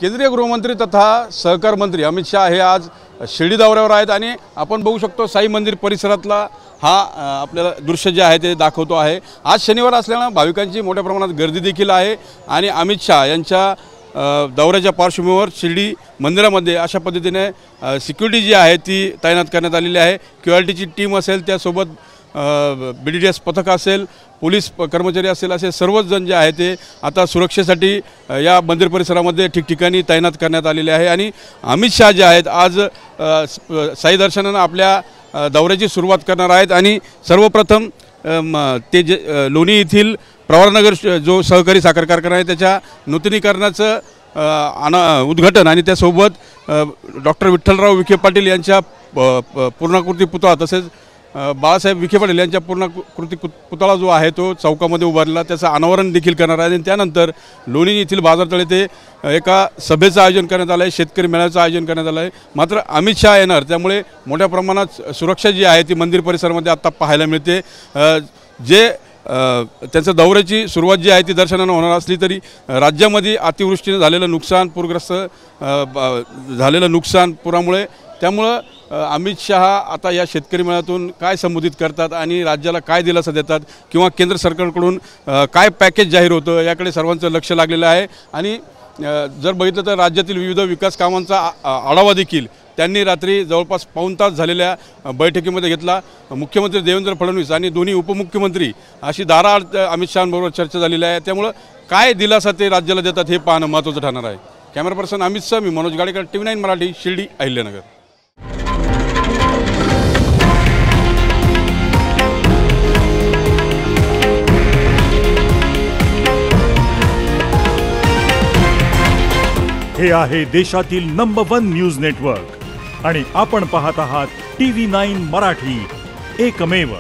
केंद्रीय गृहमंत्री तथा सहकार मंत्री अमित शाह हे आज शिर्डी दौऱ्यावर आहेत आणि आपण बघू शकतो साई मंदिर परिसरातला हा आपल्याला दृश्य जे आहे ते दाखवतो आहे। आज शनिवार असल्याने भाविकांची मोठ्या प्रमाणात गर्दी देखील आहे आणि अमित शाह यांच्या दौऱ्याच्या पार्श्वभूमीवर शिर्डी मंदिरामध्ये अशा पद्धतीने सिक्युरिटी जी आहे ती तैनात करण्यात आलेली आहे। क्यूआरटीची टीम असेल, त्यासोबत BDDS पथक असेल, पोलीस कर्मचारी असेल, असे सर्वच जण जे आहे ते आता सुरक्षेसाठी या मंदिर परिसरामध्ये ठिकठिकाणी तैनात करण्यात आलेले आहे। आणि अमित शाह जे आहेत आज साई दर्शनानं आपल्या दौऱ्याची सुरुवात करणार आहेत आणि सर्वप्रथम ते जे लोणी येथील प्रवरनगर जो सहकारी साखर कारखाना आहे त्याच्या नूतनीकरणाचं उद्घाटन आणि त्यासोबत डॉक्टर विठ्ठलराव विखे पाटील यांच्या पूर्णाकृती पुतळा तसेच बाळासाहेब विखे पाटील यांच्या पूर्णाकृती पुतळा जो आहे तो चौकामध्ये उभारला त्याचं अनावरण देखील करणार आहे। आणि त्यानंतर लोणी येथील बाजारतळ येथे एका सभेचं आयोजन करण्यात आलं आहे, शेतकरी मेळाव्याचं आयोजन करण्यात आलं आहे। मात्र अमित शाह येणार त्यामुळे मोठ्या प्रमाणात सुरक्षा जी आहे ती मंदिर परिसरामध्ये आत्ता पाहायला मिळते। जे त्यांच्या दौऱ्याची सुरुवात जी आहे ती दर्शनानं होणार असली तरी राज्यामध्ये अतिवृष्टीने झालेलं नुकसान, पूरग्रस्त झालेलं नुकसान पुरामुळे, त्यामुळं अमित शाह आता या शेतकरी मेळाव्यातून काय संबोधित करतात आणि राज्याला काय दिलासा देतात किंवा केंद्र सरकारकडून काय पॅकेज जाहीर होतं याकडे सर्वांचं लक्ष लागलेलं आहे। आणि जर बघितलं तर राज्यातील विविध विकास कामांचा आढावा देखील त्यांनी रात्री जवळपास पाऊण तास झालेल्या बैठकीमध्ये घेतला। मुख्यमंत्री देवेंद्र फडणवीस आणि दोन्ही उपमुख्यमंत्री अशी दाराआड अमित शहांबरोबर चर्चा झालेली आहे। त्यामुळं काय दिलासा ते राज्याला देतात हे पाहणं महत्त्वाचं ठरणार आहे। कॅमेरा पर्सन अमित शाह, मी मनोज गाडेकर, TV9 मराठी, शिर्डी, अहिल्यानगर। हे आहे देशातील नंबर 1 न्यूज नेटवर्क आणि आपण पाहत आहात TV9 मराठी, एकमेव।